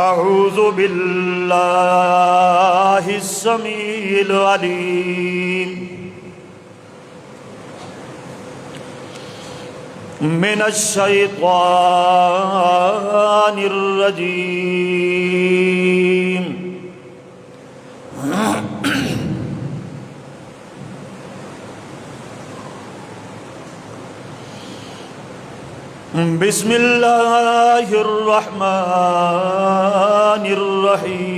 اعوذ باللہ السمیع العلیم من الشیطان الرجیم بسم اللہ الرحمن الرحیم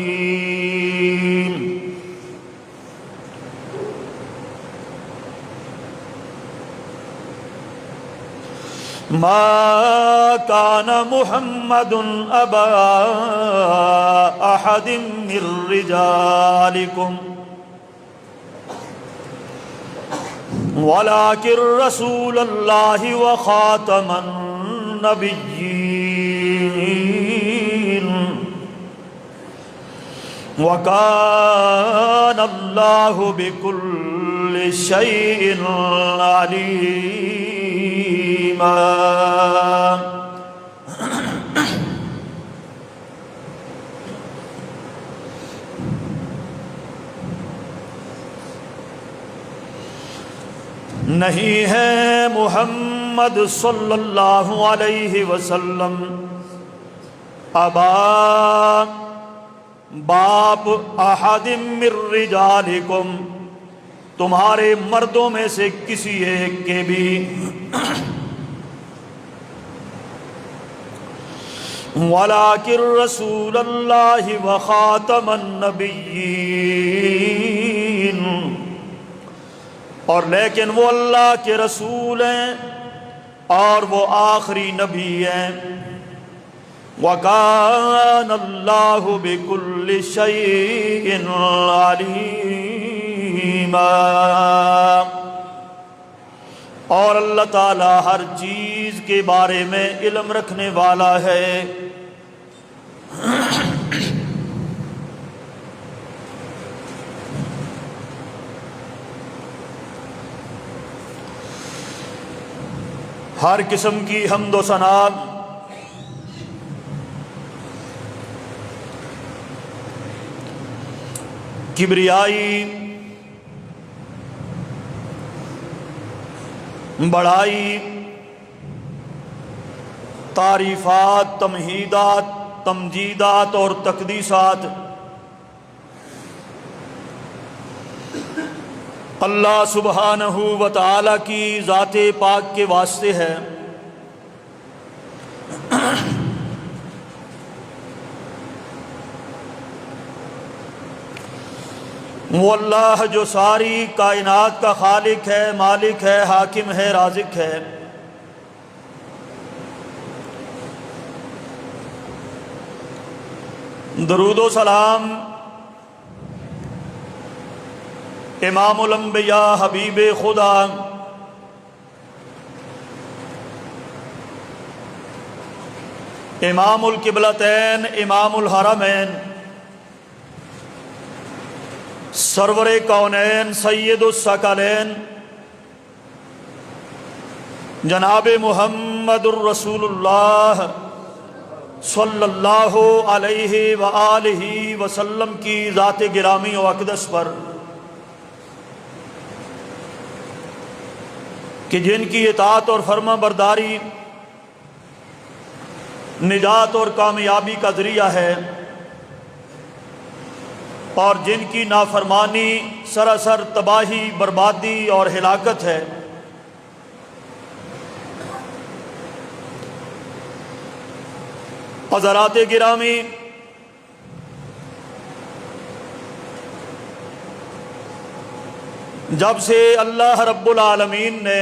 ما کان محمد ابا احد من رجالکم ولکن رسول اللہ وخاتم النبیین وکان اللہ بکل شیء علیما۔ نہیں ہے محمد صلی اللہ علیہ وسلم ابا باپ احد من رجالکم تمہارے مردوں میں سے کسی ایک کے بھی، ولیکن رسول اللہ وخاتم النبیین، اور لیکن وہ اللہ کے رسول ہیں اور وہ آخری نبی ہیں۔ وَكَانَ اللَّهُ بِكُلِّ شَيْءٍ عَلِيمًا، اور اللہ تعالی ہر چیز کے بارے میں علم رکھنے والا ہے۔ ہر قسم کی حمد و ثنا کبریائی، بڑائی، تعریفات، تمہیدات، تمجیدات اور تقدیسات اللہ سبحانہ و تعالی کی ذات پاک کے واسطے ہے۔ وہ اللہ جو ساری کائنات کا خالق ہے، مالک ہے، حاکم ہے، رازق ہے۔ درود و سلام امام الانبیاء حبیب خدا امام القبلتین امام الحرمین سرور کونین سید الثقلین جناب محمد الرسول اللہ صلی اللہ علیہ وآلہ وسلم کی ذات گرامی و اقدس پر کہ جن کی اطاعت اور فرما برداری نجات اور کامیابی کا ذریعہ ہے، اور جن کی نافرمانی سراسر تباہی، بربادی اور ہلاکت ہے۔ حضرات گرامی، جب سے اللہ رب العالمین نے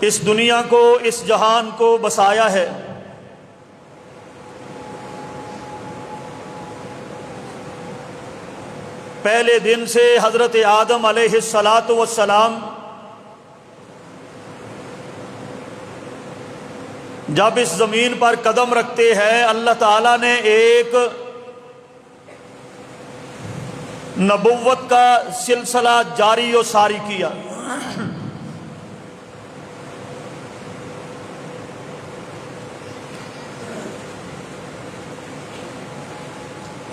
اس دنیا کو، اس جہان کو بسایا ہے، پہلے دن سے حضرت آدم علیہ السلام جب اس زمین پر قدم رکھتے ہیں، اللہ تعالیٰ نے ایک نبوت کا سلسلہ جاری و ساری کیا۔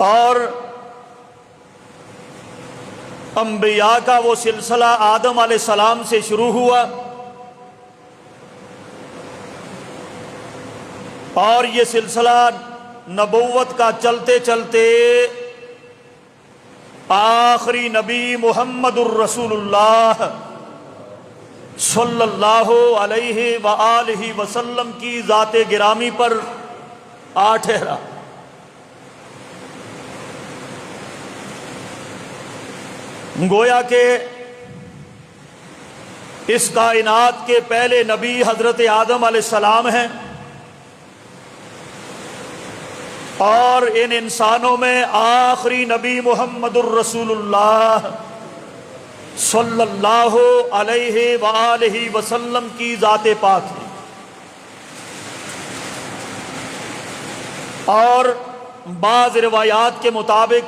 اور انبیاء کا وہ سلسلہ آدم علیہ السلام سے شروع ہوا، اور یہ سلسلہ نبوت کا چلتے چلتے آخری نبی محمد الرسول اللہ صلی اللہ علیہ وآلہ وسلم کی ذات گرامی پر آ ٹھہرا۔ گویا کہ اس کائنات کے پہلے نبی حضرت آدم علیہ السلام ہیں، اور ان انسانوں میں آخری نبی محمد الرسول اللہ صلی اللہ علیہ وآلہ وسلم کی ذات پاک ہے۔ اور بعض روایات کے مطابق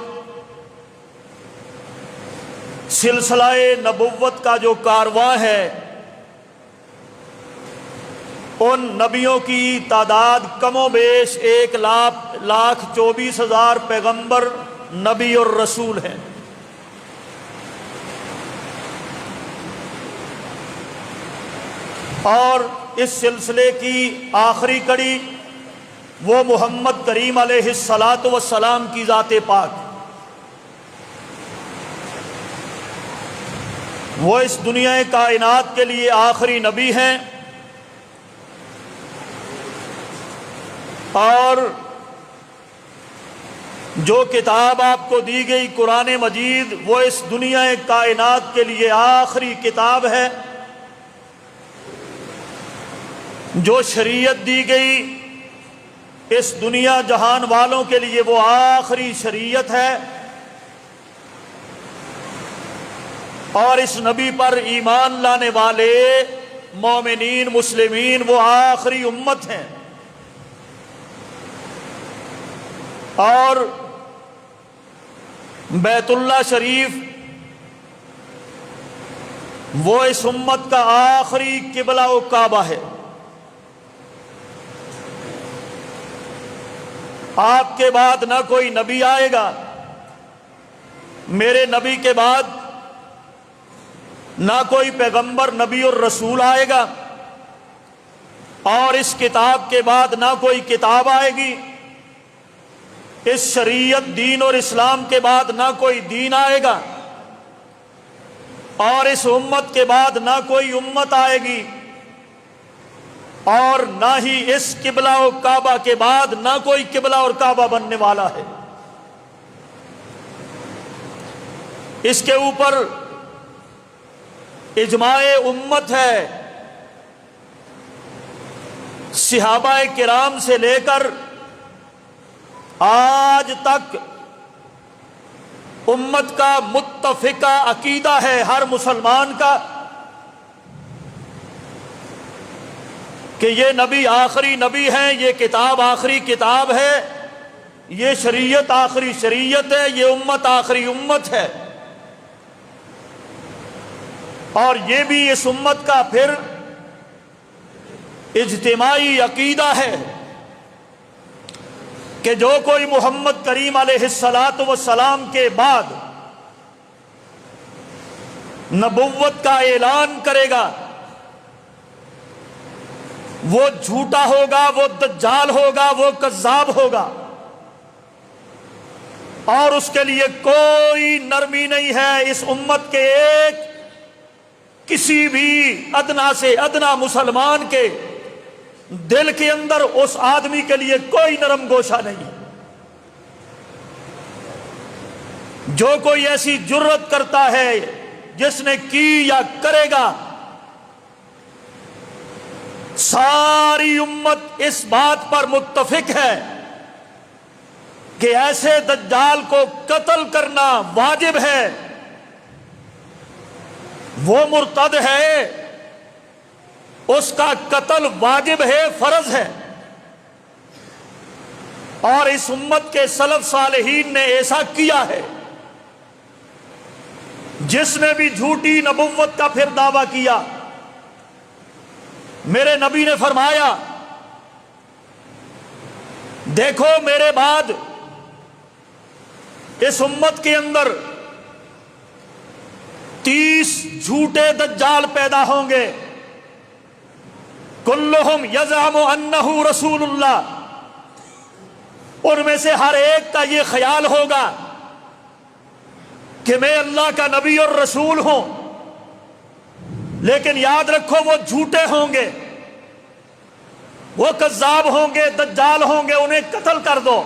سلسلہ نبوت کا جو کارواں ہے، ان نبیوں کی تعداد کم و بیش 1,24,000 پیغمبر نبی اور رسول ہیں۔ اور اس سلسلے کی آخری کڑی وہ محمد کریم علیہ الصلاۃ والسلام کی ذات پاک، وہ اس دنیا کائنات کے لیے آخری نبی ہیں، اور جو کتاب آپ کو دی گئی قرآن مجید وہ اس دنیا کائنات کے لیے آخری کتاب ہے۔ جو شریعت دی گئی اس دنیا جہان والوں کے لیے وہ آخری شریعت ہے، اور اس نبی پر ایمان لانے والے مومنین مسلمین وہ آخری امت ہیں۔ اور بیت اللہ شریف وہ اس امت کا آخری قبلہ و کعبہ ہے۔ آپ کے بعد نہ کوئی نبی آئے گا، میرے نبی کے بعد نہ کوئی پیغمبر نبی اور رسول آئے گا، اور اس کتاب کے بعد نہ کوئی کتاب آئے گی، اس شریعت دین اور اسلام کے بعد نہ کوئی دین آئے گا، اور اس امت کے بعد نہ کوئی امت آئے گی، اور نہ ہی اس قبلہ و کعبہ کے بعد نہ کوئی قبلہ اور کعبہ بننے والا ہے۔ اس کے اوپر اجماع امت ہے، صحابہ کرام سے لے کر آج تک امت کا متفقہ عقیدہ ہے ہر مسلمان کا کہ یہ نبی آخری نبی ہیں، یہ کتاب آخری کتاب ہے، یہ شریعت آخری شریعت ہے، یہ امت آخری امت ہے۔ اور یہ بھی اس امت کا پھر اجتماعی عقیدہ ہے کہ جو کوئی محمد کریم علیہ الصلاۃ والسلام کے بعد نبوت کا اعلان کرے گا وہ جھوٹا ہوگا، وہ دجال ہوگا، وہ کذاب ہوگا، اور اس کے لیے کوئی نرمی نہیں ہے۔ اس امت کے ایک کسی بھی ادنا سے ادنا مسلمان کے دل کے اندر اس آدمی کے لیے کوئی نرم گوشہ نہیں۔ جو کوئی ایسی جرت کرتا ہے جس نے کی یا کرے گا، ساری امت اس بات پر متفق ہے کہ ایسے دجال کو قتل کرنا واجب ہے، وہ مرتد ہے، اس کا قتل واجب ہے، فرض ہے۔ اور اس امت کے سلف صالحین نے ایسا کیا ہے۔ جس نے بھی جھوٹی نبوت کا پھر دعویٰ کیا، میرے نبی نے فرمایا دیکھو میرے بعد اس امت کے اندر 30 جھوٹے دجال پیدا ہوں گے، کلہم یزعم انہ رسول اللہ، ان میں سے ہر ایک کا یہ خیال ہوگا کہ میں اللہ کا نبی اور رسول ہوں، لیکن یاد رکھو وہ جھوٹے ہوں گے، وہ کذاب ہوں گے، دجال ہوں گے، انہیں قتل کر دو،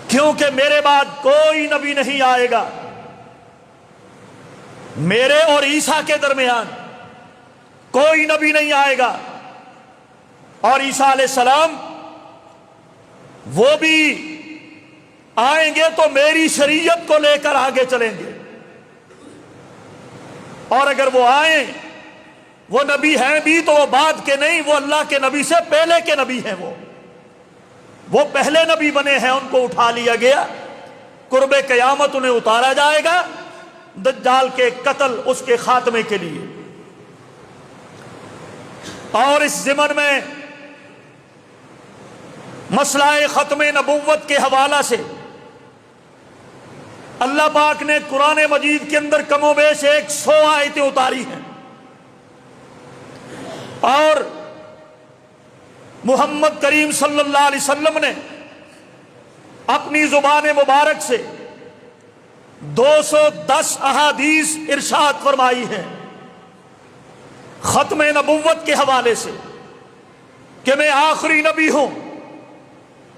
کیونکہ میرے بعد کوئی نبی نہیں آئے گا، میرے اور عیسیٰ کے درمیان کوئی نبی نہیں آئے گا، اور عیسیٰ علیہ السلام وہ بھی آئیں گے تو میری شریعت کو لے کر آگے چلیں گے، اور اگر وہ آئیں وہ نبی ہیں بھی تو وہ بعد کے نہیں، وہ اللہ کے نبی سے پہلے کے نبی ہیں، وہ پہلے نبی بنے ہیں، ان کو اٹھا لیا گیا، قرب قیامت انہیں اتارا جائے گا دجال کے قتل، اس کے خاتمے کے لیے۔ اور اس ضمن میں مسئلہ ختم نبوت کے حوالہ سے اللہ پاک نے قرآن مجید کے اندر کم و بیش 100 آیتیں اتاری ہیں، اور محمد کریم صلی اللہ علیہ وسلم نے اپنی زبان مبارک سے 210 احادیث ارشاد فرمائی ہیں ختم نبوت کے حوالے سے کہ میں آخری نبی ہوں،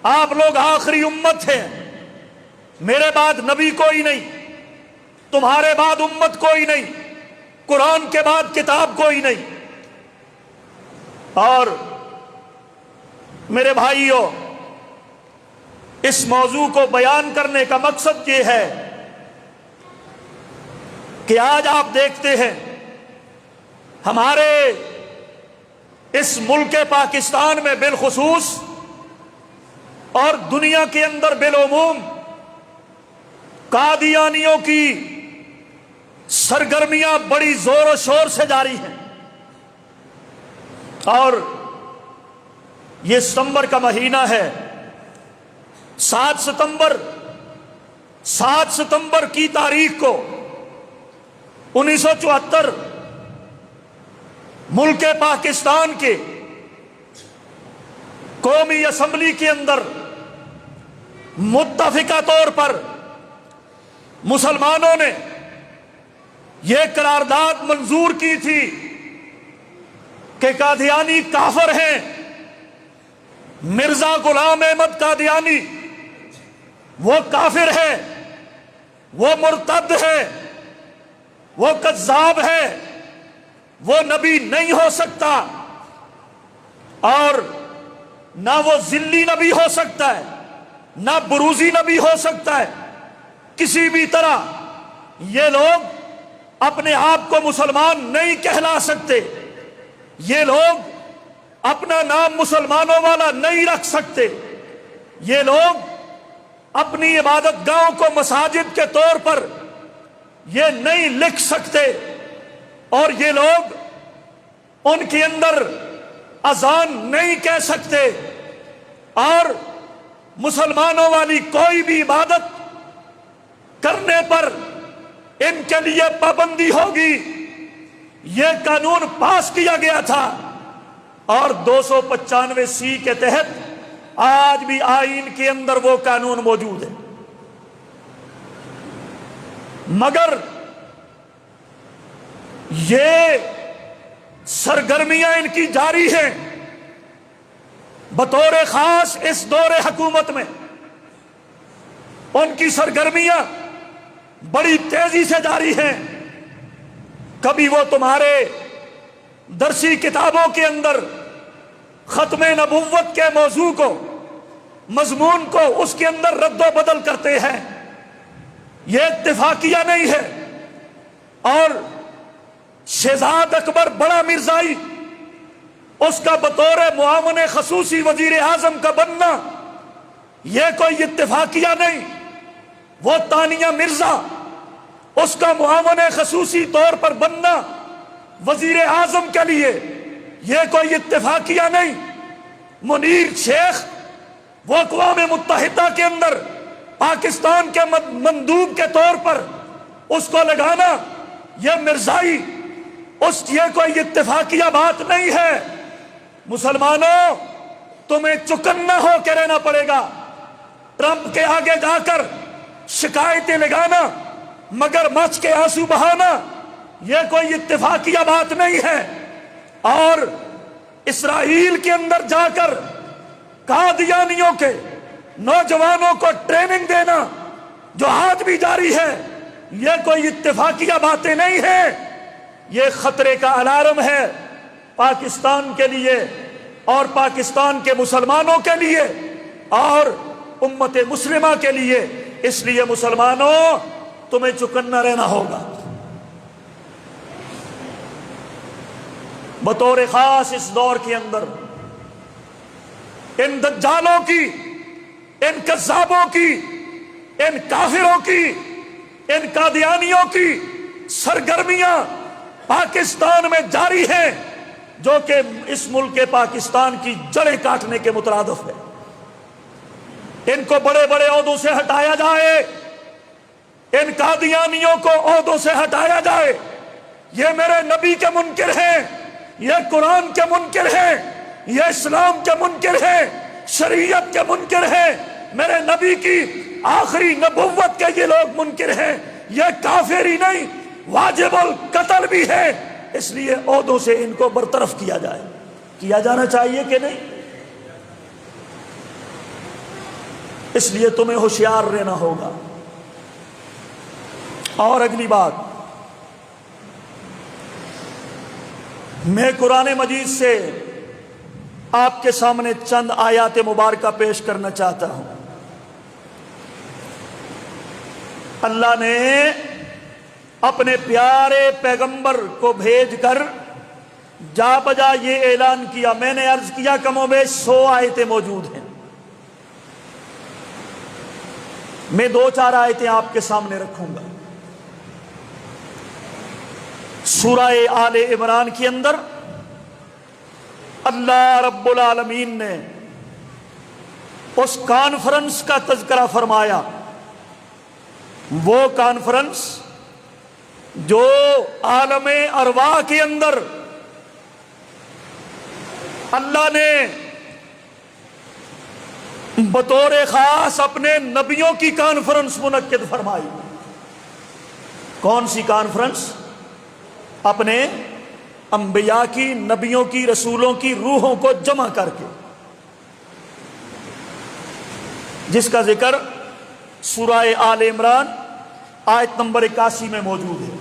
آپ لوگ آخری امت ہیں، میرے بعد نبی کوئی نہیں، تمہارے بعد امت کوئی نہیں، قرآن کے بعد کتاب کوئی نہیں۔ اور میرے بھائیوں، اس موضوع کو بیان کرنے کا مقصد یہ ہے کہ آج آپ دیکھتے ہیں ہمارے اس ملک پاکستان میں بالخصوص اور دنیا کے اندر بالعموم قادیانیوں کی سرگرمیاں بڑی زور و شور سے جاری ہیں، اور یہ ستمبر کا مہینہ ہے، 7 ستمبر کی تاریخ کو 1974 ملک پاکستان کے قومی اسمبلی کے اندر متفقہ طور پر مسلمانوں نے یہ قرارداد منظور کی تھی کہ قادیانی کافر ہیں، مرزا غلام احمد قادیانی وہ کافر ہے، وہ مرتد ہے، وہ کذاب ہے، وہ نبی نہیں ہو سکتا، اور نہ وہ ذلی نبی ہو سکتا ہے، نہ بروزی نبی ہو سکتا ہے، کسی بھی طرح یہ لوگ اپنے آپ کو مسلمان نہیں کہلا سکتے، یہ لوگ اپنا نام مسلمانوں والا نہیں رکھ سکتے، یہ لوگ اپنی عبادت گاہوں کو مساجد کے طور پر یہ نہیں لکھ سکتے، اور یہ لوگ ان کے اندر اذان نہیں کہہ سکتے، اور مسلمانوں والی کوئی بھی عبادت کرنے پر ان کے لیے پابندی ہوگی۔ یہ قانون پاس کیا گیا تھا، اور 295 کے تحت آج بھی آئین کے اندر وہ قانون موجود ہے، مگر یہ سرگرمیاں ان کی جاری ہیں بطور خاص اس دور حکومت میں، ان کی سرگرمیاں بڑی تیزی سے جاری ہیں۔ کبھی وہ تمہارے درسی کتابوں کے اندر ختم نبوت کے موضوع کو، مضمون کو اس کے اندر رد و بدل کرتے ہیں، یہ اتفاقیہ نہیں ہے، اور شہزاد اکبر بڑا مرزائی اس کا بطور معاون خصوصی وزیر اعظم کا بننا یہ کوئی اتفاقیہ نہیں، وہ تانیہ مرزا اس کا معاون خصوصی طور پر بننا وزیر اعظم کے لیے یہ کوئی اتفاقیہ نہیں، منیر شیخ وہ اقوام متحدہ کے اندر پاکستان کے مندوب کے طور پر اس کو لگانا، یہ مرزائی، یہ کوئی اتفاقیہ بات نہیں ہے۔ مسلمانوں، تمہیں چکنا ہو کے رہنا پڑے گا، ٹرمپ کے آگے جا کر شکایتیں لگانا، مگر مچھ کے آنسو بہانا، یہ کوئی اتفاقیہ بات نہیں ہے۔ اور اسرائیل کے اندر جا کر قادیانیوں کے نوجوانوں کو ٹریننگ دینا جو آج بھی جاری ہے، یہ کوئی اتفاقیہ باتیں نہیں ہیں، یہ خطرے کا الارم ہے پاکستان کے لیے اور پاکستان کے مسلمانوں کے لیے اور امت مسلمہ کے لیے۔ اس لیے مسلمانوں، تمہیں چکنا رہنا ہوگا۔ بطور خاص اس دور کے اندر ان دجالوں کی، ان کذابوں کی، ان کافروں کی، ان قادیانیوں کی سرگرمیاں پاکستان میں جاری ہیں، جو کہ اس ملک پاکستان کی جڑیں کاٹنے کے مترادف ہے۔ ان کو بڑے بڑے عہدوں سے ہٹایا جائے، ان قادیانیوں کو عہدوں سے ہٹایا جائے۔ یہ میرے نبی کے منکر ہیں، یہ قرآن کے منکر ہیں، یہ اسلام کے منکر ہیں، شریعت کے منکر ہیں، میرے نبی کی آخری نبوت کے یہ لوگ منکر ہیں۔ یہ کافر ہی نہیں، واجب القتل بھی ہے۔ اس لیے عہدوں سے ان کو برطرف کیا جائے، کیا جانا چاہیے کہ نہیں؟ اس لیے تمہیں ہوشیار رہنا ہوگا۔ اور اگلی بات، میں قرآن مجید سے آپ کے سامنے چند آیات مبارکہ پیش کرنا چاہتا ہوں۔ اللہ نے اپنے پیارے پیغمبر کو بھیج کر جا بجا یہ اعلان کیا، میں نے عرض کیا کم و بیش 100 آیتیں موجود ہیں، میں 2-4 آیتیں آپ کے سامنے رکھوں گا۔ سورہ آل عمران کے اندر اللہ رب العالمین نے اس کانفرنس کا تذکرہ فرمایا، وہ کانفرنس جو عالم ارواح کے اندر اللہ نے بطور خاص اپنے نبیوں کی کانفرنس منعقد فرمائی۔ کون سی کانفرنس؟ اپنے انبیاء کی، نبیوں کی، رسولوں کی روحوں کو جمع کر کے، جس کا ذکر سورہ آل عمران آیت نمبر 81 میں موجود ہے۔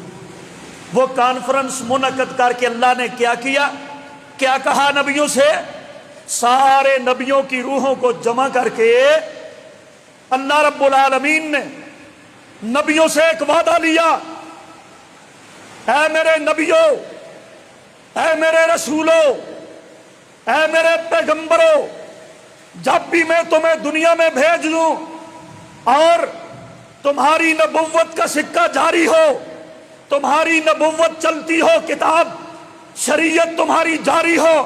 وہ کانفرنس منعقد کر کے اللہ نے کیا کیا؟ کیا کہا نبیوں سے؟ سارے نبیوں کی روحوں کو جمع کر کے اللہ رب العالمین نے نبیوں سے ایک وعدہ لیا، اے میرے نبیوں، اے میرے رسولوں، اے میرے پیغمبروں، جب بھی میں تمہیں دنیا میں بھیج دوں اور تمہاری نبوت کا سکہ جاری ہو، تمہاری نبوت چلتی ہو، کتاب شریعت تمہاری جاری ہو،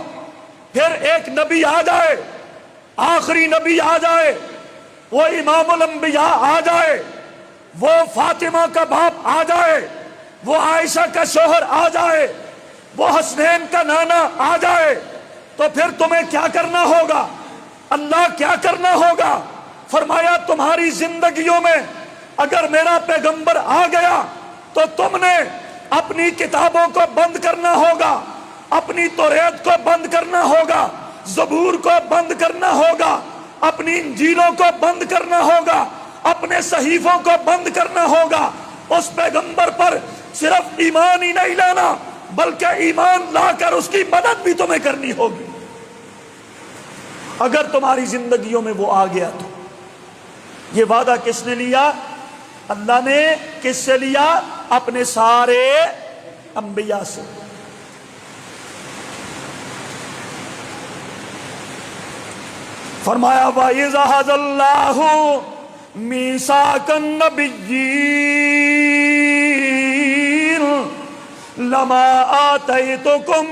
پھر ایک نبی آ جائے، آخری نبی آ جائے، وہ امام الانبیاء آ جائے، وہ فاطمہ کا باپ آ جائے، وہ عائشہ کا شوہر آ جائے، وہ حسنین کا نانا آ جائے، تو پھر تمہیں کیا کرنا ہوگا؟ اللہ کیا کرنا ہوگا؟ فرمایا تمہاری زندگیوں میں اگر میرا پیغمبر آ گیا تو تم نے اپنی کتابوں کو بند کرنا ہوگا، اپنی توریت کو بند کرنا ہوگا، زبور کو بند کرنا ہوگا، اپنی انجیلوں کو بند کرنا ہوگا، اپنے صحیفوں کو بند کرنا ہوگا۔ اس پیغمبر پر صرف ایمان ہی نہیں لانا بلکہ ایمان لا کر اس کی مدد بھی تمہیں کرنی ہوگی۔ اگر تمہاری زندگیوں میں وہ آ گیا تو یہ وعدہ کس نے لیا؟ اللہ نے کس سے لیا؟ اپنے سارے انبیاء سے۔ فرمایا وَإِذْ أَخَذَ اللَّهُ مِيثَاقَ النَّبِيِّينَ لَمَا آتَيْتُكُم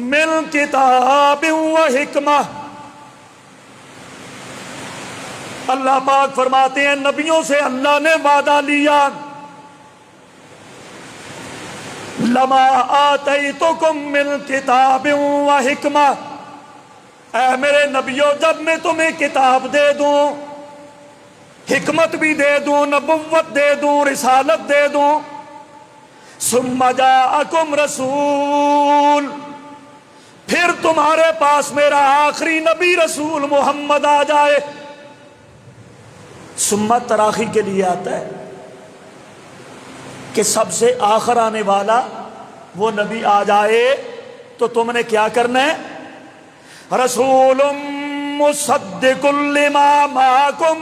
مِّن كِتَابٍ وَحِكْمَةٍ اللہ پاک فرماتے ہیں نبیوں سے اللہ نے وعدہ لیا، لما آتیتکم من کتاب و حکمہ، اے میرے نبیوں جب میں تمہیں کتاب دے دوں، حکمت بھی دے دوں، نبوت دے دوں، رسالت دے دوں، ثم جاءکم رسول، پھر تمہارے پاس میرا آخری نبی رسول محمد آ جائے۔ ثم تراخی کے لیے آتا ہے کہ سب سے آخر آنے والا وہ نبی آ جائے تو تم نے کیا کرنا ہے؟ رسول مصدق لما معکم،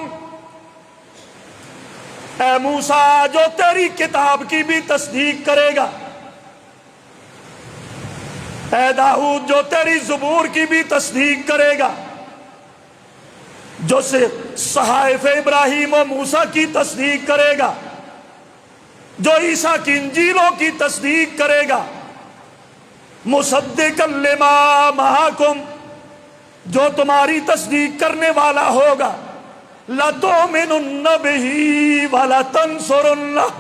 اے موسیٰ جو تیری کتاب کی بھی تصدیق کرے گا، اے داؤد جو تیری زبور کی بھی تصدیق کرے گا، جو صحائف ابراہیم و موسیٰ کی تصدیق کرے گا، جو عیسیٰ کی انجیلوں کی تصدیق کرے گا، مصدقا لما معکم، جو تمہاری تصدیق کرنے والا ہوگا، لَتُؤْمِنُنَّ بِهِ وَلَتَنْصُرُنَّهُ،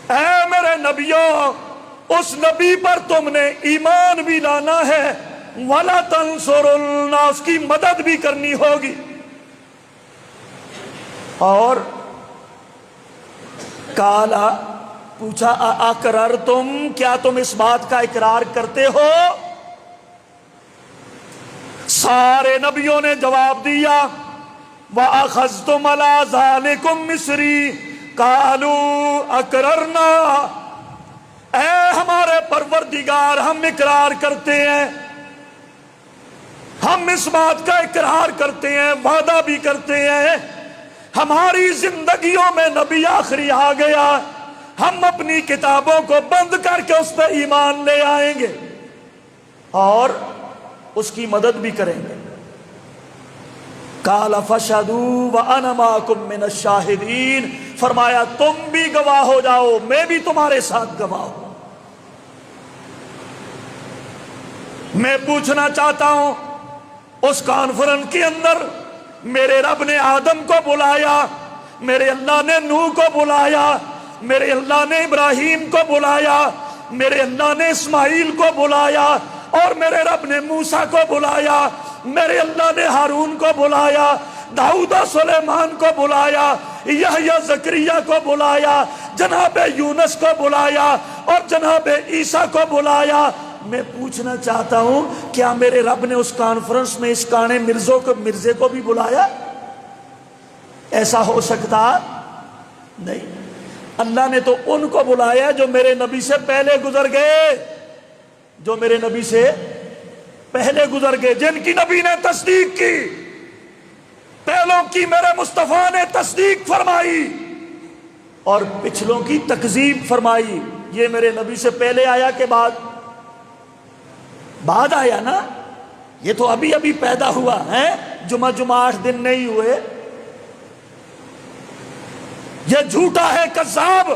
اے میرے نبیوں اس نبی پر تم نے ایمان بھی لانا ہے، وَلَتَنْصُرُنَّهُ، اس کی مدد بھی کرنی ہوگی۔ اور کالا پوچھا اقررتم، کیا تم اس بات کا اقرار کرتے ہو؟ سارے نبیوں نے جواب دیا، وَأَخَذْتُمْ عَلَىٰ ذَلِكُمْ مِصْرِي قَالُوا أَقْرَرْنَا، اے ہمارے پروردگار ہم اقرار کرتے ہیں، ہم اس بات کا اقرار کرتے ہیں، وعدہ بھی کرتے ہیں، ہماری زندگیوں میں نبی آخری آ گیا، ہم اپنی کتابوں کو بند کر کے اس پہ ایمان لے آئیں گے اور اس کی مدد بھی کریں گے۔ قال فاشهدوا وَأَنَا مَعَكُمْ مِنَ الشَّاهِدِينَ، فرمایا تم بھی گواہ ہو جاؤ، میں بھی تمہارے ساتھ گواہ ہوں۔ میں پوچھنا چاہتا ہوں اس کانفرنس کے اندر میرے رب نے آدم کو بلایا، میرے اللہ نے نوح کو بلایا، میرے اللہ نے ابراہیم کو بلایا، میرے اللہ نے اسماعیل کو بلایا، اور میرے رب نے موسیٰ کو بلایا، میرے اللہ نے ہارون کو بلایا، داؤد و سلیمان کو بلایا، یحییٰ زکریا کو بلایا، جناب یونس کو بلایا اور جناب عیسیٰ کو بلایا۔ میں پوچھنا چاہتا ہوں کیا میرے رب نے اس کانفرنس میں اس کانے مرزے کو بھی بلایا؟ ایسا ہو سکتا نہیں۔ اللہ نے تو ان کو بلایا جو میرے نبی سے پہلے گزر گئے، جو میرے نبی سے پہلے گزر گئے، جن کی نبی نے تصدیق کی، پہلوں کی میرے مصطفیٰ نے تصدیق فرمائی اور پچھلوں کی تکذیب فرمائی۔ یہ میرے نبی سے پہلے آیا کہ بعد آیا نا؟ یہ تو ابھی ابھی پیدا ہوا ہے، جمعہ 8 دن نہیں ہوئے۔ یہ جھوٹا ہے، کذاب،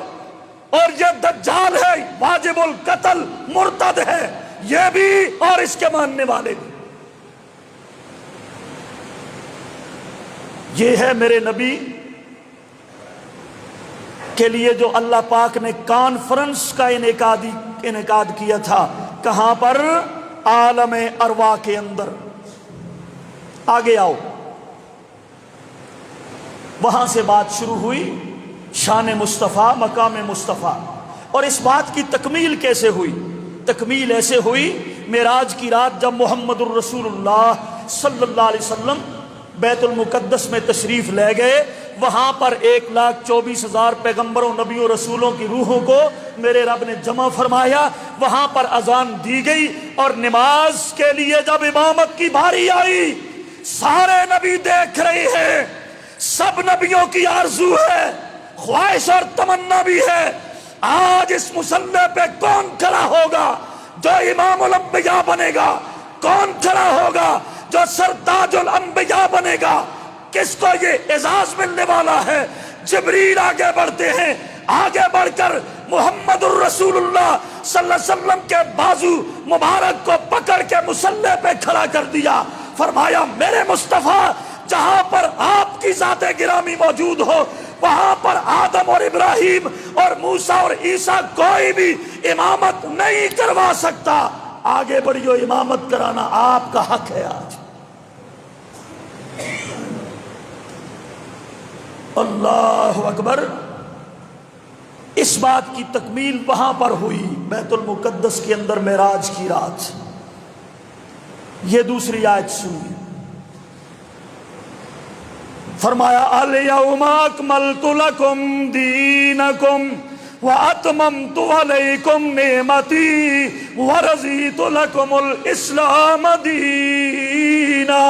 اور یہ دجال ہے، واجب القتل، مرتد ہے، یہ بھی اور اس کے ماننے والے بھی۔ یہ ہے میرے نبی کے لیے جو اللہ پاک نے کانفرنس کا انعقاد کیا تھا۔ کہاں پر؟ عالم ارواح کے اندر۔ آگے آؤ، وہاں سے بات شروع ہوئی شان مصطفیٰ، مقام مصطفیٰ، اور اس بات کی تکمیل کیسے ہوئی؟ تکمیل ایسے ہوئی، معراج کی رات جب محمد الرسول اللہ صلی اللہ علیہ وسلم بیت المقدس میں تشریف لے گئے، وہاں پر 1,24,000 پیغمبروں، نبیوں، رسولوں کی روحوں کو میرے رب نے جمع فرمایا، وہاں پر اذان دی گئی، اور نماز کے لیے جب امامت کی باری آئی، سارے نبی دیکھ رہے ہیں، سب نبیوں کی آرزو ہے، خواہش اور تمنا بھی ہے، آج اس مصلی پہ کون کھڑا ہوگا جو امام الانبیاء بنے گا؟ کون کھڑا ہوگا جو سرتاج الانبیاء بنے گا؟ کس کو یہ اعزاز ملنے والا ہے؟ جبریل آگے بڑھتے ہیں، آگے بڑھ کر محمد الرسول اللہ صلی اللہ علیہ وسلم کے بازو مبارک کو پکڑ کے مصلی پہ کھڑا کر دیا۔ فرمایا میرے مصطفیٰ جہاں پر آپ کی ذات گرامی موجود ہو وہاں پر آدم اور ابراہیم اور موسیٰ اور عیسیٰ کوئی بھی امامت نہیں کروا سکتا، آگے بڑھیو، امامت کرانا آپ کا حق ہے۔ آج اللہ اکبر، اس بات کی تکمیل وہاں پر ہوئی بیت المقدس کے اندر معراج کی رات۔ یہ دوسری آیت سنی، فرمایا الیوم اکملت لکم دینکم واتممت علیکم نعمتی ورضیت لکم الاسلام دینا۔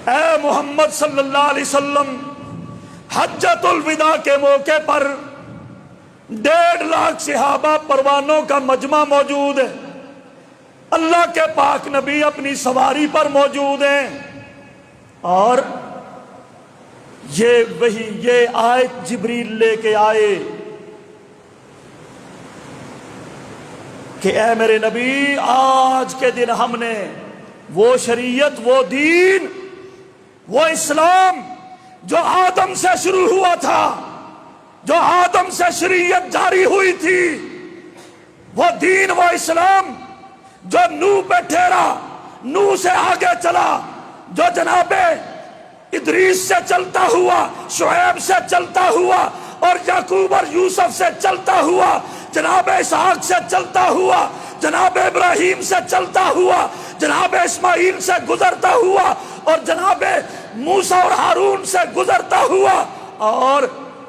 اے محمد صلی اللہ علیہ وسلم، حجۃ الوداع کے موقع پر 1.5 لاکھ صحابہ پروانوں کا مجمع موجود ہے، اللہ کے پاک نبی اپنی سواری پر موجود ہیں، اور یہ آیت جبریل لے کے آئے کہ اے میرے نبی، آج کے دن ہم نے وہ شریعت، وہ دین، وہ اسلام جو آدم سے شروع ہوا تھا، جو آدم سے شریعت جاری ہوئی تھی، وہ دین، وہ اسلام جو نوح پہ ٹھہرا، نوح سے آگے چلا، جو جناب ادریس سے چلتا ہوا، شعیب سے چلتا ہوا، اور یعقوب اور یوسف سے چلتا ہوا، جناب اسحاق سے چلتا ہوا، جناب ابراہیم سے چلتا ہوا، جناب اسماعیل سے گزرتا ہوا، اور جناب موسیٰ اور ہارون سے گزرتا ہوا، اور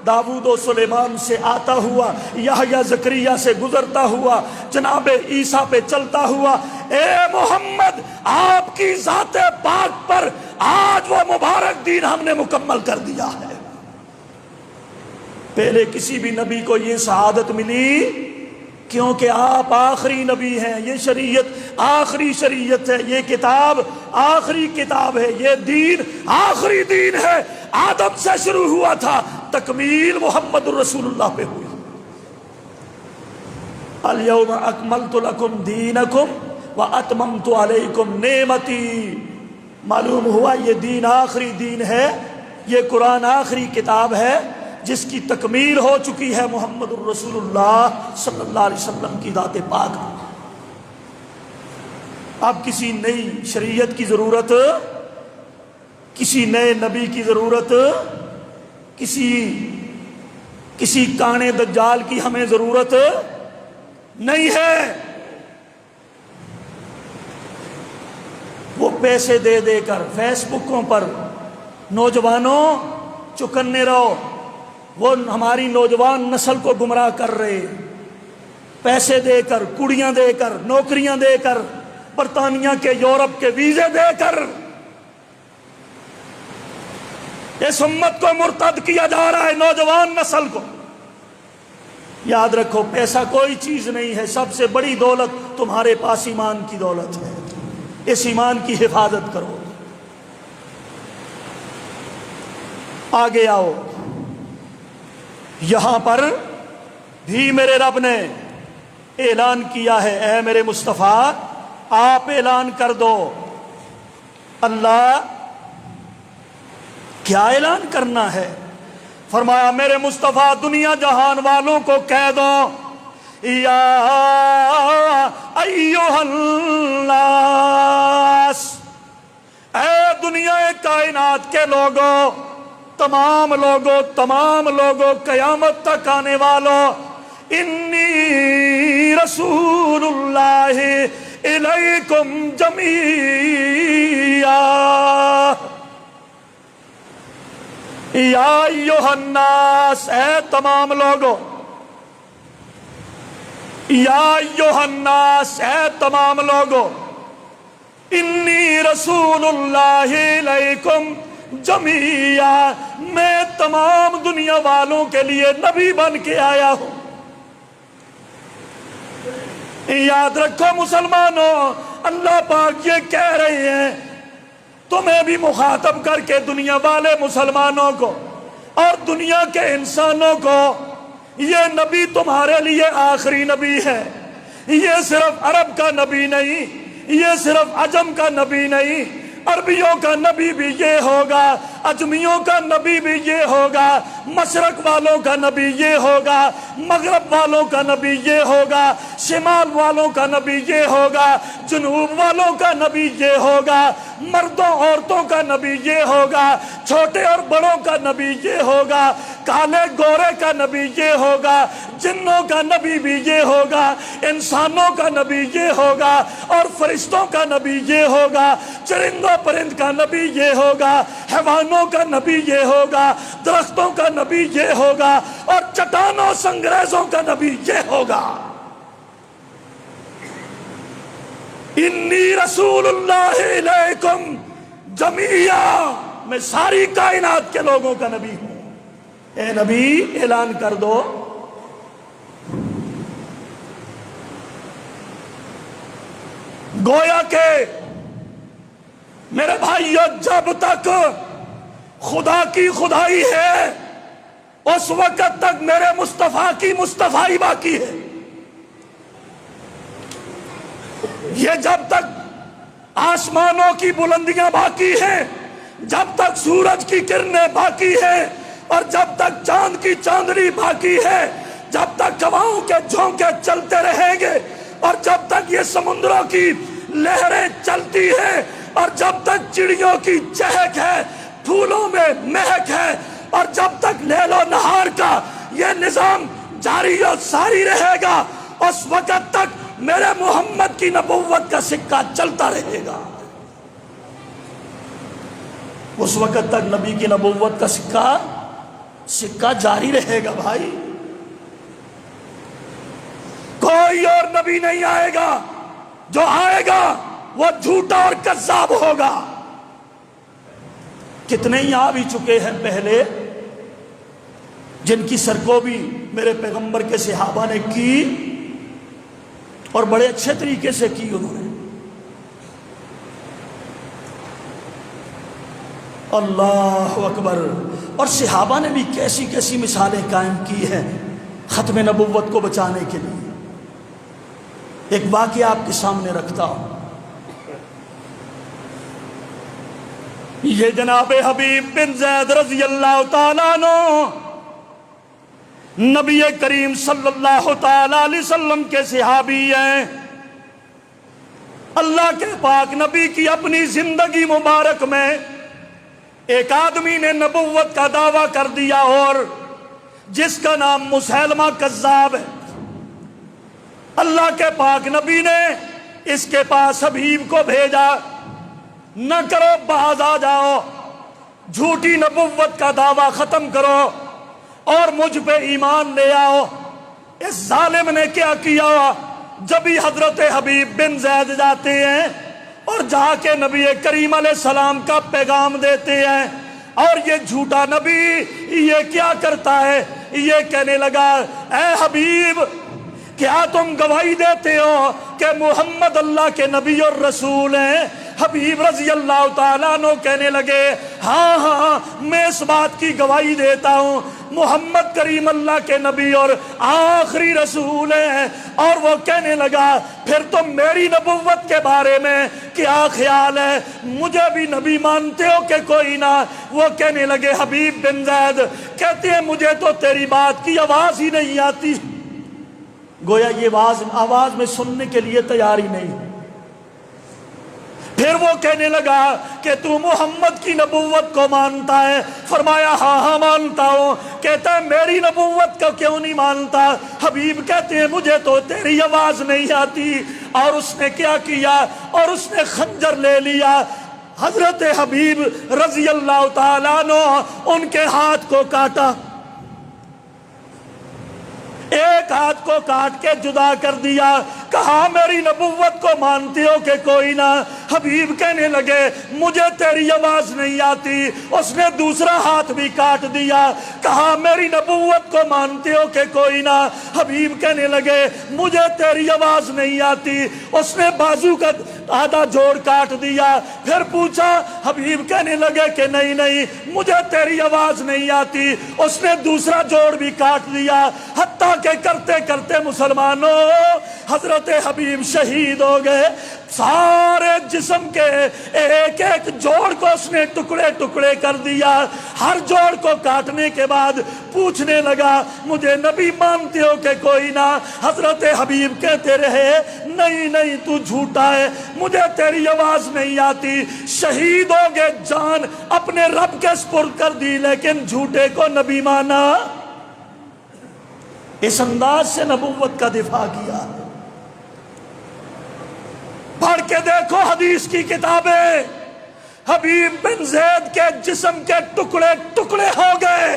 داؤد و سلیمان سے آتا ہوا، یحییٰ زکریا سے گزرتا ہوا، جناب عیسیٰ پہ چلتا ہوا۔ اے محمد، آپ کی ذات پاک پر آج وہ مبارک دین ہم نے مکمل کر دیا ہے۔ پہلے کسی بھی نبی کو یہ سعادت ملی کیونکہ آپ آخری نبی ہیں، یہ شریعت آخری شریعت ہے، یہ کتاب آخری کتاب ہے، یہ دین آخری دین ہے، آدم سے شروع ہوا تھا، تکمیل محمد الرسول اللہ پہ ہوئی۔ الیوم اکملت لکم دینکم واتممت علیکم نعمتی، معلوم ہوا یہ دین آخری دین ہے، یہ قرآن آخری کتاب ہے جس کی تکمیل ہو چکی ہے محمد الرسول اللہ صلی اللہ علیہ وسلم کی ذات پاک۔ اب کسی نئی شریعت کی ضرورت، کسی نئے نبی کی ضرورت، کسی کانے دجال کی ہمیں ضرورت نہیں ہے۔ وہ پیسے دے دے کر فیس بکوں پر نوجوانوں چکنے رہو، وہ ہماری نوجوان نسل کو گمراہ کر رہے، پیسے دے کر، کڑیاں دے کر، نوکریاں دے کر، برطانیہ کے، یورپ کے ویزے دے کر اس امت کو مرتد کیا جا رہا ہے، نوجوان نسل کو۔ یاد رکھو، پیسہ کوئی چیز نہیں ہے، سب سے بڑی دولت تمہارے پاس ایمان کی دولت ہے، اس ایمان کی حفاظت کرو۔ آگے آؤ، یہاں پر بھی میرے رب نے اعلان کیا ہے، اے میرے مصطفیٰ آپ اعلان کر دو۔ اللہ کیا اعلان کرنا ہے؟ فرمایا میرے مصطفیٰ دنیا جہان والوں کو کہہ دو، یا ایھا الناس، اے دنیا کائنات کے لوگوں، تمام لوگوں قیامت تک آنے والوں، انی رسول اللہ الیکم جمیعا، یا ایھا الناس، اے تمام لوگوں، یا ایھا الناس، اے تمام لوگوں، انی رسول اللہ الیکم جمیعا، میں تمام دنیا والوں کے لیے نبی بن کے آیا ہوں۔ یاد رکھو مسلمانوں، اللہ پاک یہ کہہ رہے ہیں تمہیں بھی مخاطب کر کے، دنیا والے مسلمانوں کو اور دنیا کے انسانوں کو، یہ نبی تمہارے لیے آخری نبی ہے۔ یہ صرف عرب کا نبی نہیں، یہ صرف عجم کا نبی نہیں، عربیوں کا نبی بھی یہ ہوگا، اجمیوں کا نبی بھی یہ ہوگا، مشرق والوں کا نبی یہ ہوگا، مغرب والوں کا نبی یہ ہوگا، شمال والوں کا نبی یہ ہوگا، جنوب والوں کا نبی یہ ہوگا، مردوں عورتوں کا نبی یہ ہوگا، چھوٹے اور بڑوں کا نبی یہ ہوگا، کالے گورے کا نبی یہ ہوگا، جنوں کا نبی بھی یہ ہوگا، انسانوں کا نبی یہ ہوگا، اور فرشتوں کا نبی یہ ہوگا، چرندوں پرند کا نبی یہ ہوگا، حیوانوں کا نبی یہ ہوگا، درختوں کا نبی یہ ہوگا، اور چٹانوں سنگریزوں کا نبی یہ ہوگا۔ انی رسول اللہ علیکم جمیعا، میں ساری کائنات کے لوگوں کا نبی ہوں۔ اے نبی اعلان کر دو، گویا کہ میرے بھائیو جب تک خدا کی خدائی ہے اس وقت تک میرے مصطفیٰ کی مصطفائی باقی ہے۔ یہ جب تک آسمانوں کی بلندیاں باقی ہیں، جب تک سورج کی کرنیں باقی ہیں، اور جب تک چاند کی چاندنی باقی ہے، جب تک ہواؤں کے جھونکے چلتے رہیں گے، اور جب تک یہ سمندروں کی لہریں چلتی ہیں، اور جب تک چڑیوں کی چہک ہے، پھولوں میں مہک ہے، اور جب تک لیل و نہار کا یہ نظام جاری اور ساری رہے گا، اس وقت تک میرے محمد کی نبوت کا سکہ چلتا رہے گا۔ اس وقت تک نبی کی نبوت کا سکہ جاری رہے گا بھائی۔ کوئی اور نبی نہیں آئے گا، جو آئے گا وہ جھوٹا اور کذاب ہوگا۔ کتنے ہی آ بھی چکے ہیں پہلے جن کی سرکوبی میرے پیغمبر کے صحابہ نے کی، اور بڑے اچھے طریقے سے کی انہوں نے۔ اللہ اکبر۔ اور صحابہ نے بھی کیسی کیسی مثالیں قائم کی ہیں ختم نبوت کو بچانے کے لیے۔ ایک واقعہ آپ کے سامنے رکھتا ہوں۔ یہ جناب حبیب بن زید رضی اللہ تعالیٰ عنہ نبی کریم صلی اللہ تعالیٰ علیہ وسلم کے صحابی ہیں۔ اللہ کے پاک نبی کی اپنی زندگی مبارک میں ایک آدمی نے نبوت کا دعویٰ کر دیا، اور جس کا نام مسیلمہ کذاب ہے۔ اللہ کے پاک نبی نے اس کے پاس حبیب کو بھیجا، نہ کرو باز آ جاؤ، جھوٹی نبوت کا دعویٰ ختم کرو اور مجھ پہ ایمان لے آؤ۔ اس ظالم نے کیا کیا؟ جب ہی حضرت حبیب بن زید جاتے ہیں اور جا کے نبی کریم علیہ السلام کا پیغام دیتے ہیں، اور یہ جھوٹا نبی یہ کیا کرتا ہے؟ یہ کہنے لگا، اے حبیب کیا تم گواہی دیتے ہو کہ محمد اللہ کے نبی اور رسول ہیں؟ حبیب رضی اللہ تعالیٰ عنہ کہنے لگے، ہاں ہاں میں اس بات کی گواہی دیتا ہوں، محمد کریم اللہ کے نبی اور آخری رسول ہیں۔ اور وہ کہنے لگا، پھر تم میری نبوت کے بارے میں کیا خیال ہے؟ مجھے بھی نبی مانتے ہو کہ کوئی نہ؟ وہ کہنے لگے، حبیب بن زید کہتے ہیں مجھے تو تیری بات کی آواز ہی نہیں آتی۔ گویا یہ آواز میں سننے کے لیے تیار ہی نہیں۔ پھر وہ کہنے لگا کہ تو محمد کی نبوت کو مانتا ہے؟ فرمایا ہاں ہاں مانتا ہوں۔ کہتا ہے میری نبوت کو کیوں نہیں مانتا؟ حبیب کہتے ہیں مجھے تو تیری آواز نہیں آتی۔ اور اس نے کیا کیا؟ اور اس نے خنجر لے لیا۔ حضرت حبیب رضی اللہ تعالیٰ عنہ ان کے ہاتھ کو کاٹا، ایک ہاتھ کو کاٹ کے جدا کر دیا۔ کہا میری نبوت کو مانتے ہو کہ کوئی نہ؟ حبیب کہنے لگے مجھے تیری آواز نہیں آتی۔ اس نے دوسرا ہاتھ بھی کاٹ دیا۔ کہا میری نبوت کو مانتے ہو کہ کوئی نہ؟ حبیب کہنے لگے مجھے تیری آواز نہیں آتی۔ اس نے بازو کا آدھا جوڑ کاٹ دیا۔ پھر پوچھا، حبیب کہنے لگے کہ نہیں نہیں مجھے تیری آواز نہیں آتی۔ اس نے دوسرا جوڑ بھی کاٹ دیا۔ حتیٰ کہ کرتے کرتے مسلمانوں حضرت حبیب شہید ہو گئے، سارے جسم کے ایک ایک جوڑ کو اس نے ٹکڑے ٹکڑے کر دیا۔ ہر جوڑ کو کاٹنے کے بعد پوچھنے لگا مجھے نبی مانتے ہو کہ کوئی نہ؟ حضرت حبیب کہتے رہے نہیں نہیں تو جھوٹا ہے، مجھے تیری آواز نہیں آتی۔ شہید ہو گئے، جان اپنے رب کے سپرد کر دی، لیکن جھوٹے کو نبی مانا۔ اس انداز سے نبوت کا دفاع کیا۔ پڑھ کے دیکھو حدیث کی کتابیں، حبیب بن زید کے جسم کے ٹکڑے ٹکڑے ہو گئے،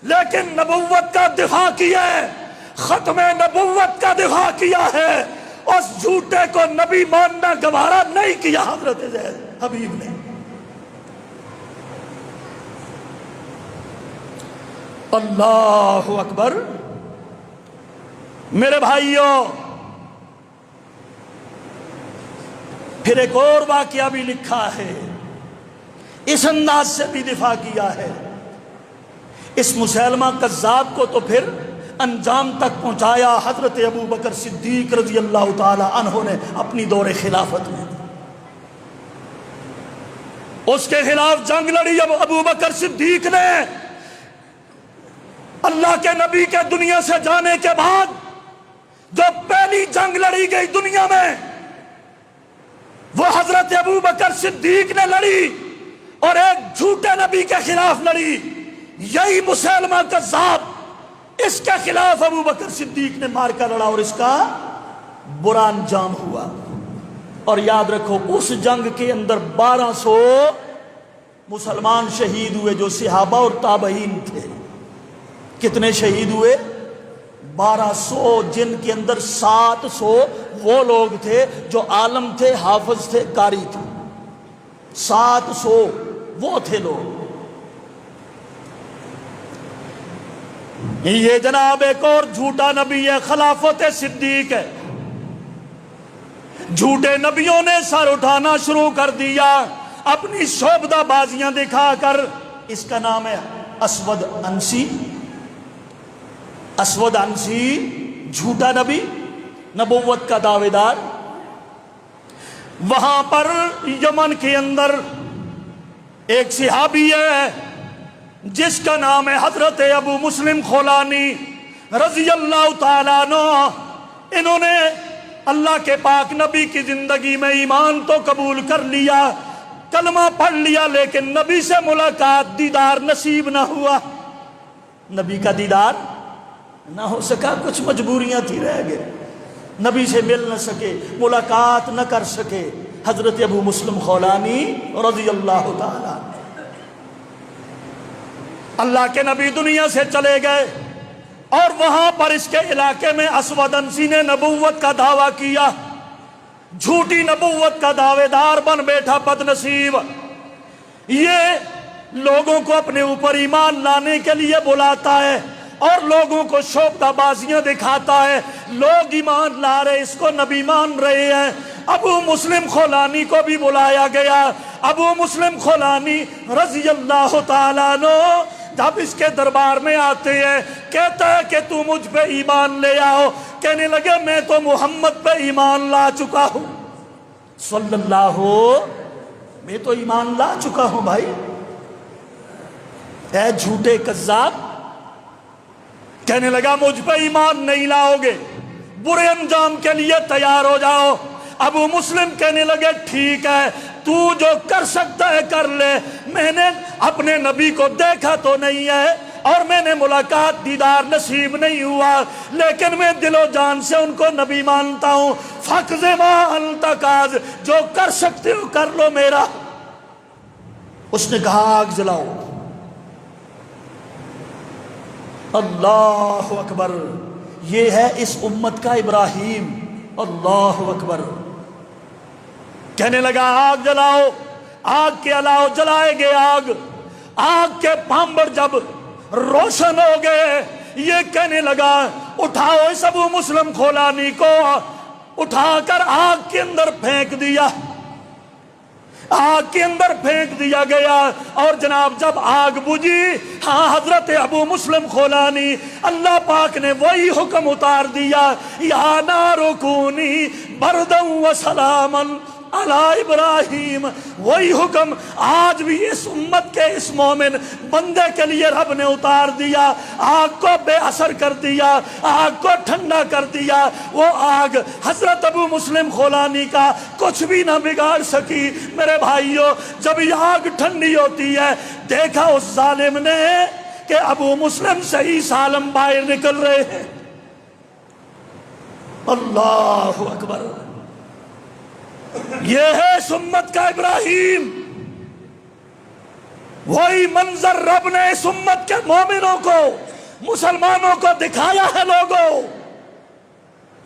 لیکن نبوت کا دفاع کیا ہے، ختم نبوت کا دفاع کیا ہے۔ اس جھوٹے کو نبی ماننا گوارا نہیں کیا حضرت زید حبیب نے۔ اللہ اکبر۔ میرے بھائیوں، پھر ایک اور واقعہ بھی لکھا ہے، اس انداز سے بھی دفاع کیا ہے۔ اس مسیلمہ کذاب کو تو پھر انجام تک پہنچایا حضرت ابو بکر صدیق رضی اللہ تعالی عنہ نے اپنی دور خلافت میں۔ اس کے خلاف جنگ لڑی ابو بکر صدیق نے۔ اللہ کے نبی کے دنیا سے جانے کے بعد جو پہلی جنگ لڑی گئی دنیا میں، وہ حضرت ابو بکر صدیق نے لڑی، اور ایک جھوٹے نبی کے خلاف لڑی۔ یہی مسیلمہ کذاب، اس کے خلاف ابو بکر صدیق نے مار کر لڑا، اور اس کا برا انجام ہوا۔ اور یاد رکھو اس جنگ کے اندر 1200 مسلمان شہید ہوئے جو صحابہ اور تابعین تھے۔ کتنے شہید ہوئے؟ 1200، جن کے اندر 700 وہ لوگ تھے جو عالم تھے، حافظ تھے، قاری تھے۔ 700 وہ تھے لوگ۔ یہ جناب ایک اور جھوٹا نبی ہے، خلافت صدیق ہے۔ جھوٹے نبیوں نے سر اٹھانا شروع کر دیا اپنی شعبدہ بازیاں دکھا کر۔ اس کا نام ہے اسود انسی۔ اسود انسی جھوٹا نبی، نبوت کا دعوے دار۔ وہاں پر یمن کے اندر ایک صحابی ہے جس کا نام ہے حضرت ابو مسلم خولانی رضی اللہ تعالیٰ عنہ۔ انہوں نے اللہ کے پاک نبی کی زندگی میں ایمان تو قبول کر لیا، کلمہ پڑھ لیا، لیکن نبی سے ملاقات، دیدار نصیب نہ ہوا۔ نبی کا دیدار نہ ہو سکا، کچھ مجبوریاں تھی، رہ گئے، نبی سے مل نہ سکے، ملاقات نہ کر سکے۔ حضرت ابو مسلم خولانی رضی اللہ تعالی، اللہ کے نبی دنیا سے چلے گئے، اور وہاں پر اس کے علاقے میں اسود انسی نے نبوت کا دعویٰ کیا، جھوٹی نبوت کا دعوے دار بن بیٹھا بد نصیب۔ یہ لوگوں کو اپنے اوپر ایمان لانے کے لیے بلاتا ہے اور لوگوں کو شعبدہ بازیاں دکھاتا ہے۔ لوگ ایمان لا رہے، اس کو نبی مان رہے ہیں۔ ابو مسلم خولانی کو بھی بلایا گیا۔ ابو مسلم خولانی رضی اللہ تعالیٰ عنہ جب اس کے دربار میں آتے ہیں، کہتا ہے کہ تو مجھ پہ ایمان لے آؤ۔ کہنے لگے میں تو محمد پہ ایمان لا چکا ہوں صلی اللہ، میں تو ایمان لا چکا ہوں بھائی۔ اے جھوٹے کذاب، کہنے لگا مجھ پہ ایمان نہیں لاؤ گے، برے انجام کے لیے تیار ہو جاؤ۔ ابو مسلم کہنے لگے ٹھیک ہے، تو جو کر سکتا ہے کر لے، میں نے اپنے نبی کو دیکھا تو نہیں ہے، اور میں نے ملاقات، دیدار نصیب نہیں ہوا، لیکن میں دل و جان سے ان کو نبی مانتا ہوں۔ فَقْضِ مَا أَنْتَ قَاضٍ، جو کر سکتے ہو کر لو میرا۔ اس نے کہا آگ جلاؤ۔ اللہ اکبر، یہ ہے اس امت کا ابراہیم۔ اللہ اکبر۔ کہنے لگا آگ جلاؤ، آگ کے علاوہ جلائے گئے آگ۔ آگ کے پامبر جب روشن ہو گئے، یہ کہنے لگا اٹھاؤ اس ابو مسلم خولانی کو، اٹھا کر آگ کے اندر پھینک دیا۔ آگ کے اندر پھینک دیا گیا، اور جناب جب آگ بجھی، ہاں حضرت ابو مسلم خولانی، اللہ پاک نے وہی حکم اتار دیا، یا نار کونی بردا و سلاما علی ابراہیم۔ وہی حکم آج بھی اس امت کے اس مومن بندے کے لیے رب نے اتار دیا، آگ کو بے اثر کر دیا، آگ کو ٹھنڈا کر دیا۔ وہ آگ حضرت ابو مسلم خولانی کا کچھ بھی نہ بگاڑ سکی۔ میرے بھائیوں، جب یہ آگ ٹھنڈی ہوتی ہے، دیکھا اس ظالم نے کہ ابو مسلم صحیح سالم باہر نکل رہے ہیں۔ اللہ اکبر، یہ ہے اس امت کا ابراہیم۔ وہی منظر رب نے اس امت کے مومنوں کو، مسلمانوں کو دکھایا ہے۔ لوگوں،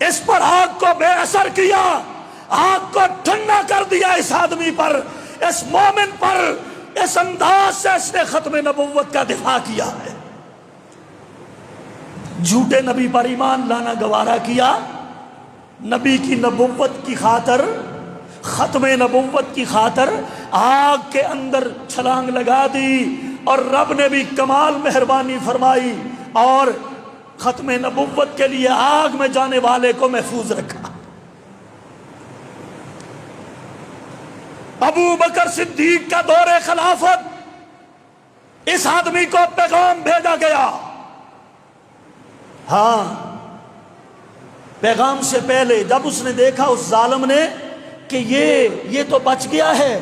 اس پر آگ کو بے اثر کیا، آگ کو ٹھنڈا کر دیا اس آدمی پر، اس مومن پر۔ اس انداز سے اس نے ختم نبوت کا دفاع کیا ہے۔ جھوٹے نبی پر ایمان لانا گوارا کیا، نبی کی نبوت کی خاطر، ختم نبوت کی خاطر آگ کے اندر چھلانگ لگا دی، اور رب نے بھی کمال مہربانی فرمائی اور ختم نبوت کے لیے آگ میں جانے والے کو محفوظ رکھا۔ ابو بکر صدیق کا دور خلافت، اس آدمی کو پیغام بھیجا گیا۔ ہاں، پیغام سے پہلے جب اس نے دیکھا اس ظالم نے کہ یہ تو بچ گیا ہے،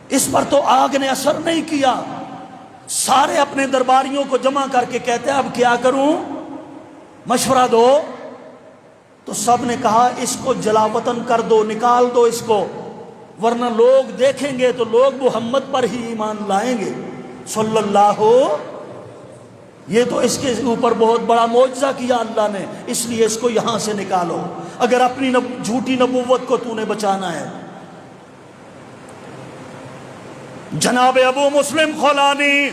اس پر تو آگ نے اثر نہیں کیا، سارے اپنے درباریوں کو جمع کر کے کہتے ہیں اب کیا کروں، مشورہ دو۔ تو سب نے کہا اس کو جلا وطن کر دو، نکال دو اس کو، ورنہ لوگ دیکھیں گے تو لوگ محمد پر ہی ایمان لائیں گے صلی اللہ۔ یہ تو اس کے اوپر بہت بڑا معجزہ کیا اللہ نے، اس لیے اس کو یہاں سے نکالو اگر اپنی جھوٹی نبوت کو تو نے بچانا ہے۔ جناب ابو مسلم خولانی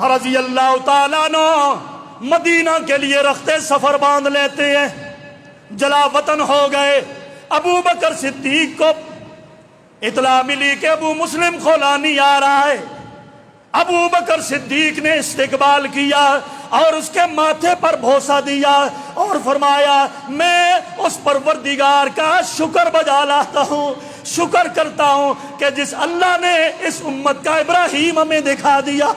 رضی اللہ تعالیٰ عنہ مدینہ کے لیے رخت سفر باندھ لیتے ہیں، جلا وطن ہو گئے۔ ابو بکر صدیق کو اطلاع ملی کہ ابو مسلم خولانی آ رہا ہے۔ ابو بکر صدیق نے استقبال کیا اور اس کے ماتھے پر بوسہ دیا اور فرمایا میں اس پروردگار کا شکر بجا لاتا ہوں، شکر کرتا ہوں کہ جس اللہ نے اس امت کا ابراہیم ہمیں دکھا دیا۔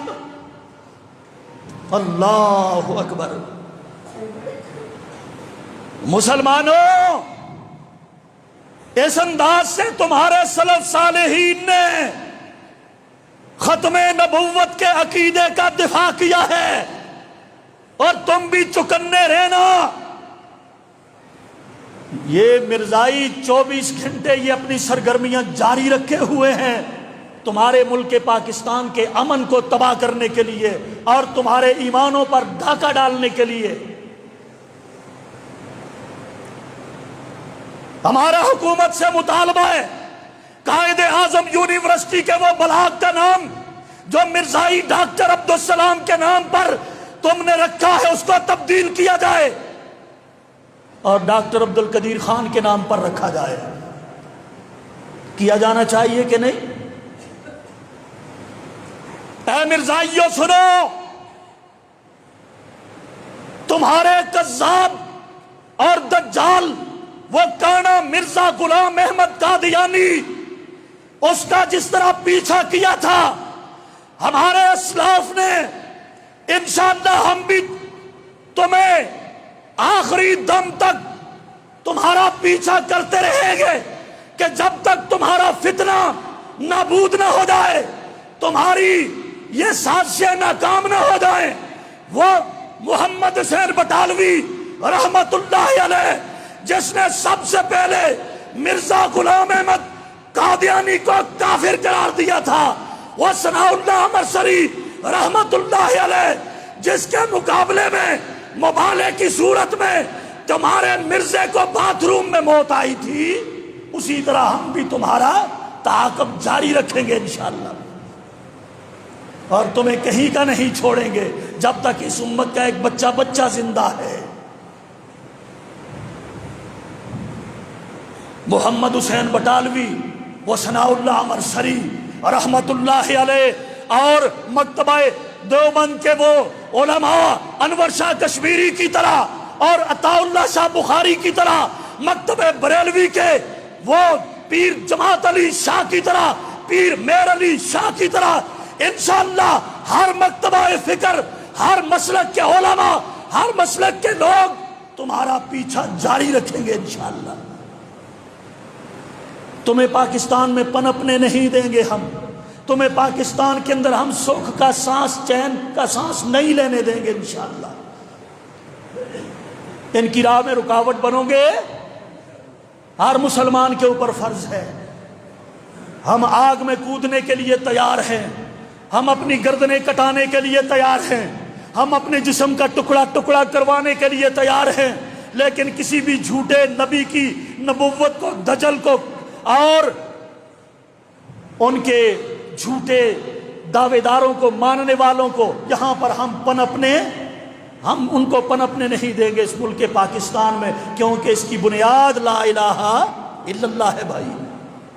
اللہ اکبر۔ مسلمانوں، اس انداز سے تمہارے سلف صالحین نے ختم نبوت کے عقیدے کا دفاع کیا ہے، اور تم بھی چکنے رہنا۔ یہ مرزائی 24 گھنٹے یہ اپنی سرگرمیاں جاری رکھے ہوئے ہیں تمہارے ملک پاکستان کے امن کو تباہ کرنے کے لیے اور تمہارے ایمانوں پر ڈاکہ ڈالنے کے لیے۔ ہمارا حکومت سے مطالبہ ہے، قائد اعظم یونیورسٹی کے وہ بلاک کا نام جو مرزائی ڈاکٹر عبدالسلام کے نام پر تم نے رکھا ہے اس کو تبدیل کیا جائے اور ڈاکٹر عبدالقدیر خان کے نام پر رکھا جائے۔ کیا جانا چاہیے کہ نہیں؟ اے مرزائیوں سنو، تمہارے کذاب اور دجال وہ کانا مرزا غلام احمد قادیانی، اس کا جس طرح پیچھا کیا تھا ہمارے اسلاف نے، انشاءاللہ ہم بھی تمہیں آخری دم تک تمہارا پیچھا کرتے رہیں گے کہ جب تک تمہارا فتنہ نابود نہ ہو جائے، تمہاری یہ سازشیں ناکام نہ ہو جائیں۔ وہ محمد حسین بٹالوی رحمت اللہ علیہ جس نے سب سے پہلے مرزا غلام احمد قادیانی کو کافر قرار دیا تھا، وہ ثناء اللہ امرسری رحمت اللہ علیہ جس کے مقابلے میں مبالغے کی صورت میں تمہارے مرزے کو باتھ روم میں موت آئی تھی، اسی طرح ہم بھی تمہارا تعاقب جاری رکھیں گے انشاءاللہ، اور تمہیں کہیں کا نہیں چھوڑیں گے جب تک اس امت کا ایک بچہ زندہ ہے۔ محمد حسین بٹالوی وہ ثناء اللہ مرسری رحمت اللہ علیہ اور مکتبہ دیوبند کے وہ علماء انور شاہ کشمیری کی طرح اور عطا اللہ شاہ بخاری کی طرح، مکتبہ بریلوی کے وہ پیر جماعت علی شاہ کی طرح، پیر میر علی شاہ کی طرح انشاءاللہ ہر مکتبہ فکر، ہر مسلک کے علماء، ہر مسلک کے لوگ تمہارا پیچھا جاری رکھیں گے انشاءاللہ۔ تمہیں پاکستان میں پنپنے نہیں دیں گے ہم، تمہیں پاکستان کے اندر ہم سکھ کا سانس، چین کا سانس نہیں لینے دیں گے انشاءاللہ۔ ان کی راہ میں رکاوٹ بنو گے، ہر مسلمان کے اوپر فرض ہے، ہم آگ میں کودنے کے لیے تیار ہیں، ہم اپنی گردنیں کٹانے کے لیے تیار ہیں، ہم اپنے جسم کا ٹکڑا ٹکڑا کروانے کے لیے تیار ہیں، لیکن کسی بھی جھوٹے نبی کی نبوت کو، دجل کو اور ان کے جھوٹے دعوے داروں کو، ماننے والوں کو یہاں پر ہم ان کو پنپنے نہیں دیں گے اس ملک پاکستان میں، کیونکہ اس کی بنیاد لا الہ الا اللہ ہے۔ بھائی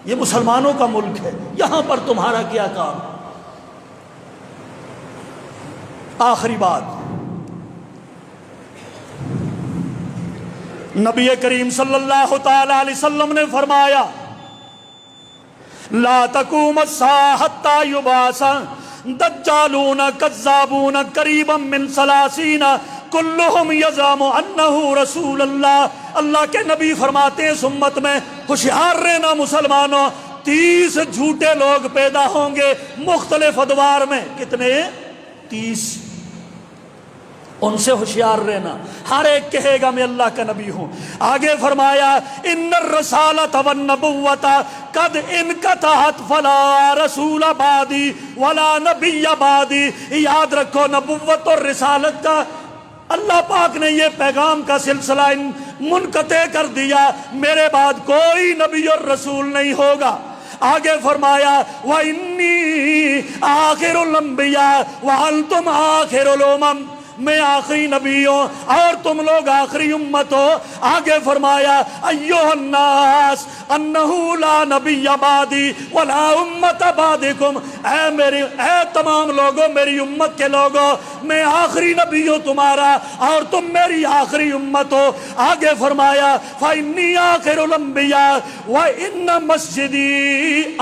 یہ مسلمانوں کا ملک ہے، یہاں پر تمہارا کیا کام؟ آخری بات، نبی کریم صلی اللہ تعالی علیہ وسلم نے فرمایا لا تقوم الساعة حتى يبعث دجالون کذابون قریبا من 30 کلہم یزعم انہ رسول اللہ۔ اللہ کے نبی فرماتے ہیں اس امت میں ہوشیار رہنا مسلمانوں، 30 جھوٹے لوگ پیدا ہوں گے مختلف ادوار میں۔ کتنے؟ 30۔ ان سے ہوشیار رہنا، ہر ایک کہے گا میں اللہ کا نبی ہوں۔ آگے فرمایا ان الرسالۃ والنبوۃ قد انقطعت فلا رسول بعدی ولا نبی بعدی۔ یاد رکھو نبوت اور رسالت کا اللہ پاک نے یہ پیغام کا سلسلہ منقطع کر دیا، میرے بعد کوئی نبی اور رسول نہیں ہوگا۔ آگے فرمایا وَإِنِّي آخِرُ الْأَنْبِيَاءِ وَأَنْتُمْ آخِرُ الْأُمَمِ، میں آخری نبی ہوں اور تم لوگ آخری امت ہو۔ آگے فرمایا ایھا الناس انہ لا نبی بعدی ولا امت بعدکم، اے تمام لوگوں، میری امت کے لوگوں، میں آخری نبی ہوں تمہارا اور تم میری آخری امت ہو۔ آگے فرمایا فإنی آخر الانبیاء وإن مسجدی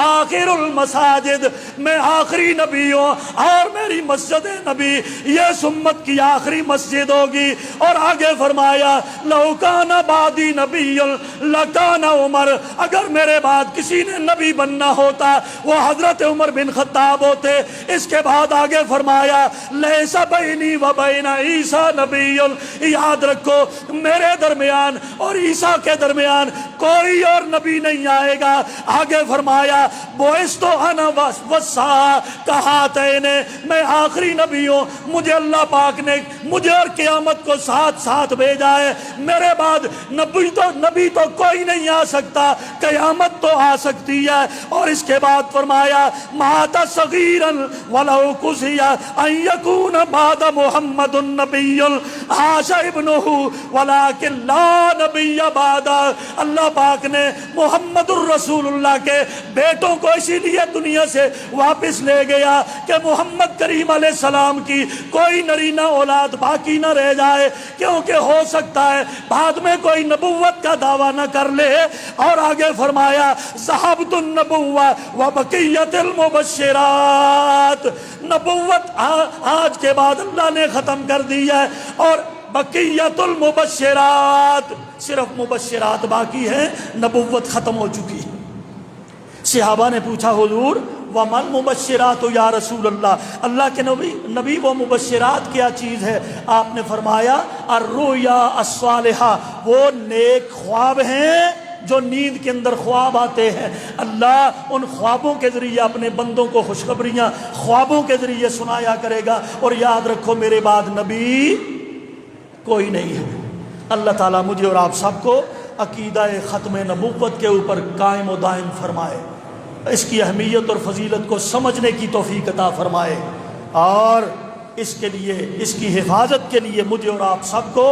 آخر المساجد، میں آخری نبی ہوں اور میری مسجد نبی یہ امت کی آخری مسجد ہوگی۔ اور آگے فرمایا لو کان بعدی نبی لکان عمر، اگر میرے بعد کسی نے نبی بننا ہوتا وہ حضرت عمر بن خطاب ہوتے۔ اس کے بعد آگے فرمایا لیس بینی و بین عیسیٰ نبی، یاد رکھو میرے درمیان اور عیسیٰ کے درمیان کوئی اور نبی نہیں آئے گا۔ آگے فرمایا بعثت انا والساعة کہاتین، میں آخری نبی ہوں، مجھے اللہ پاک نے مجھے اور قیامت کو ساتھ ساتھ بھیجا ہے، میرے بعد نبی تو کوئی نہیں آ سکتا، قیامت تو آ سکتی ہے۔ اور اس کے بعد فرمایا مات صغیرا ولو کسی ان یکون بعد محمد النبی عاش ابنہ ولکن لا نبی بعد۔ اللہ پاک نے محمد الرسول اللہ کے بیٹوں کو اسی لیے دنیا سے واپس لے گیا کہ محمد کریم علیہ السلام کی کوئی نرینہ اولاد باقی نہ رہ جائے، کیونکہ ہو سکتا ہے بعد میں کوئی نبوت کا دعویٰ نہ کر لے۔ اور آگے فرمایا ذہبت النبوہ وبقیت المبشرات، نبوت آج کے بعد اللہ نے ختم کر دی ہے اور بقیت المبشرات، صرف مبشرات باقی ہیں، نبوت ختم ہو چکی ہے۔ صحابہ نے پوچھا حضور ومن مبشرات یا رسول اللہ، اللہ کے نبی وہ مبشرات کیا چیز ہے؟ آپ نے فرمایا الرؤیا الصالحہ، وہ نیک خواب ہیں جو نیند کے اندر خواب آتے ہیں، اللہ ان خوابوں کے ذریعے اپنے بندوں کو خوشخبریاں خوابوں کے ذریعے سنایا کرے گا۔ اور یاد رکھو میرے بعد نبی کوئی نہیں ہے۔ اللہ تعالیٰ مجھے اور آپ سب کو عقیدہ ختم نبوت کے اوپر قائم و دائم فرمائے، اس کی اہمیت اور فضیلت کو سمجھنے کی توفیق عطا فرمائے، اور اس کے لیے، اس کی حفاظت کے لیے مجھے اور آپ سب کو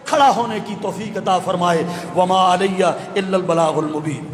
کھڑا ہونے کی توفیق عطا فرمائے۔ وما علیہ الا البلاغ المبین۔